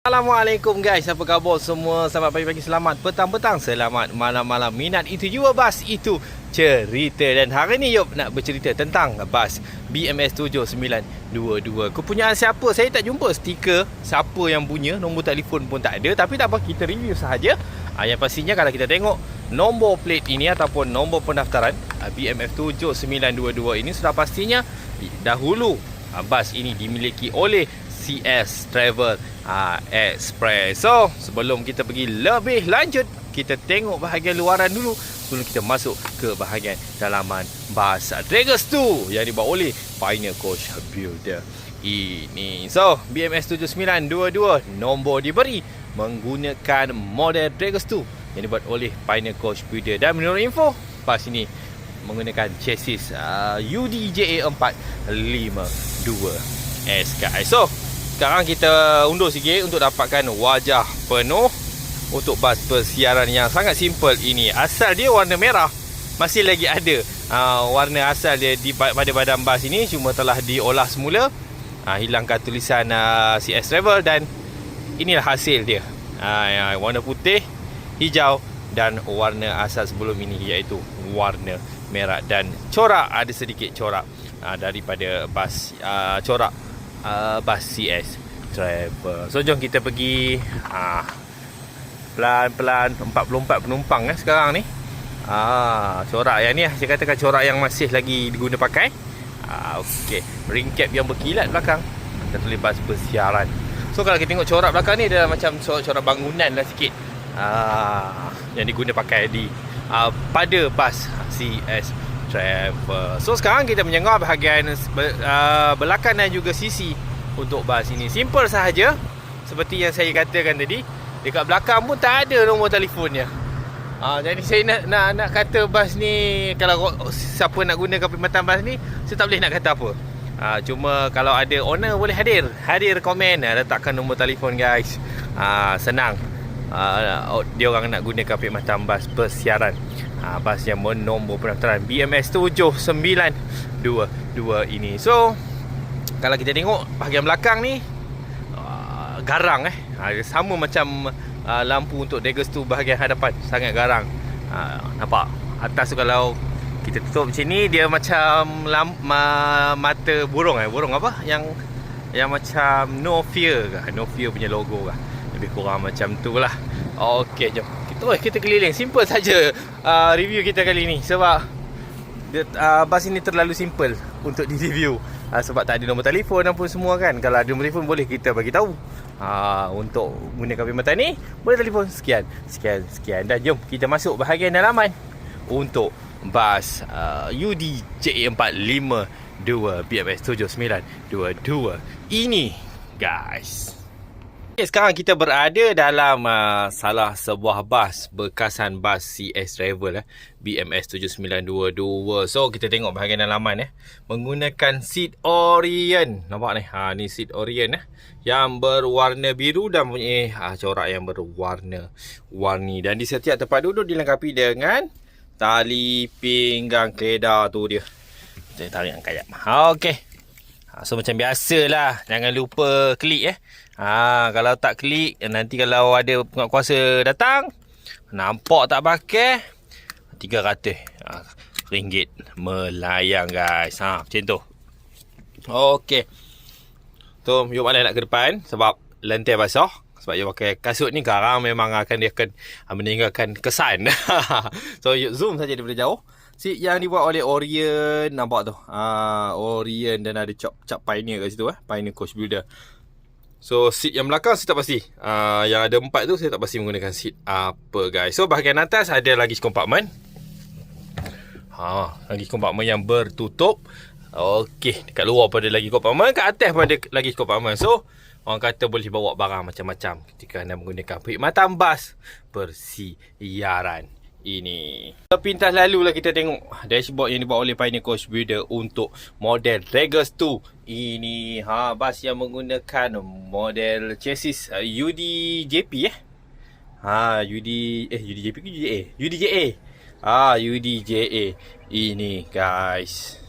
Assalamualaikum guys, apa khabar semua? Selamat pagi-pagi, selamat petang-petang, selamat malam-malam. Minat itu jua bas, itu cerita. Dan hari ni Yop nak bercerita tentang bas BMS 7922. Kepunyaan siapa? Saya tak jumpa stiker siapa yang punya, nombor telefon pun tak ada. Tapi tak apa, kita review sahaja. Yang pastinya kalau kita tengok nombor plate ini ataupun nombor pendaftaran BMS 7922 ini, sudah pastinya dahulu bas ini dimiliki oleh CS Travel Express. So, sebelum kita pergi lebih lanjut, kita tengok bahagian luaran dulu sebelum kita masuk ke bahagian dalaman bas Dragos 2 yang dibawa oleh Pioneer Coach Builder ini. So, BMS 7922 nombor diberi menggunakan model Dragos 2 yang dibuat oleh Pioneer Coach Builder. Dan menurut info, bas ini menggunakan chassis UDJA 452S guys. So, sekarang kita undur sikit untuk dapatkan wajah penuh untuk bas persiaran yang sangat simple ini. Asal dia warna merah, masih lagi ada warna asal dia pada badan bas ini, cuma telah diolah semula, hilangkan tulisan CS Travel, dan inilah hasil dia. Warna putih, hijau dan warna asal sebelum ini iaitu warna merah, dan corak ada sedikit corak daripada bas corak bas CS Travel. So, jom kita pergi pelan-pelan. 44 penumpang sekarang ni. Corak yang ni saya katakan corak yang masih lagi diguna pakai. Okey, ring cap yang berkilat belakang, tertulis bas persiaran. So, kalau kita tengok corak belakang ni adalah macam corak bangunan lah sikit, yang diguna pakai di pada bas CS Travel. So, sekarang kita menjengah bahagian belakang dan juga sisi untuk bas ini. Simple sahaja, seperti yang saya katakan tadi. Dekat belakang pun tak ada nombor telefonnya. Jadi saya nak kata bas ni, kalau siapa nak guna perkhidmatan bas ni, saya tak boleh nak kata apa. Cuma kalau ada owner boleh hadir komen, letakkan nombor telefon guys. Senang. Dia orang nak gunakan perkhidmatan bas persiaran, bas yang bernombor pendaftaran BMS 7922 ini. So, kalau kita tengok bahagian belakang ni, garang sama macam lampu untuk Dragos 2 bahagian hadapan, sangat garang. Nampak atas tu, kalau kita tutup macam ni, dia macam mata burung burung apa yang macam No Fear punya logo kah? Lebih kurang macam tu lah. Okey, jom kita keliling. Simple saja review kita kali ni, sebab bas ini terlalu simple untuk di review, sebab tak ada nombor telefon dan pun semua kan. Kalau ada nombor telefon boleh kita bagi tahu. Untuk gunakan perkhidmatan ni boleh telefon sekian. Dan jom kita masuk bahagian dalaman untuk bas UDJA 452 BMS 7922 ini guys. Sekarang kita berada dalam salah sebuah bas bekasan bas CS Travel BMS 7922. So, kita tengok bahagian dalaman menggunakan seat orient. Nampak ni? Ni seat orient yang berwarna biru dan punya corak yang berwarna-warni. Dan di setiap tempat duduk dilengkapi dengan tali pinggang keledar tu dia. Kita tarik angkat jap. Okey. So, macam biasalah, jangan lupa klik kalau tak klik, nanti kalau ada penguatkuasa datang, nampak tak pakai, RM300 melayang guys. Macam tu. Okey. So, Yop malas nak ke depan sebab lantai basah. Sebab Yop pakai kasut ni sekarang memang dia akan meninggalkan kesan. So, Yop zoom saja daripada jauh. Seat yang dibuat oleh Orient, nampak tu. Orient, dan ada cap Pioneer kat situ, Pioneer Coach Builder. So, seat yang belakang saya tak pasti. Yang ada 4 tu saya tak pasti menggunakan seat apa guys. So, bahagian atas ada luggage compartment. Luggage compartment yang bertutup. Okey, dekat luar pada luggage compartment, kat atas pada luggage compartment. So, orang kata boleh bawa barang macam-macam ketika anda menggunakan perkhidmatan bas persiaran ini. Pintas lalulah kita tengok dashboard yang dibuat oleh Pioneer Coach Builder untuk model Dragos 2 ini. Bas yang menggunakan model chassis UDJP UDJP ke UDJA? UDJA. UDJA ini guys.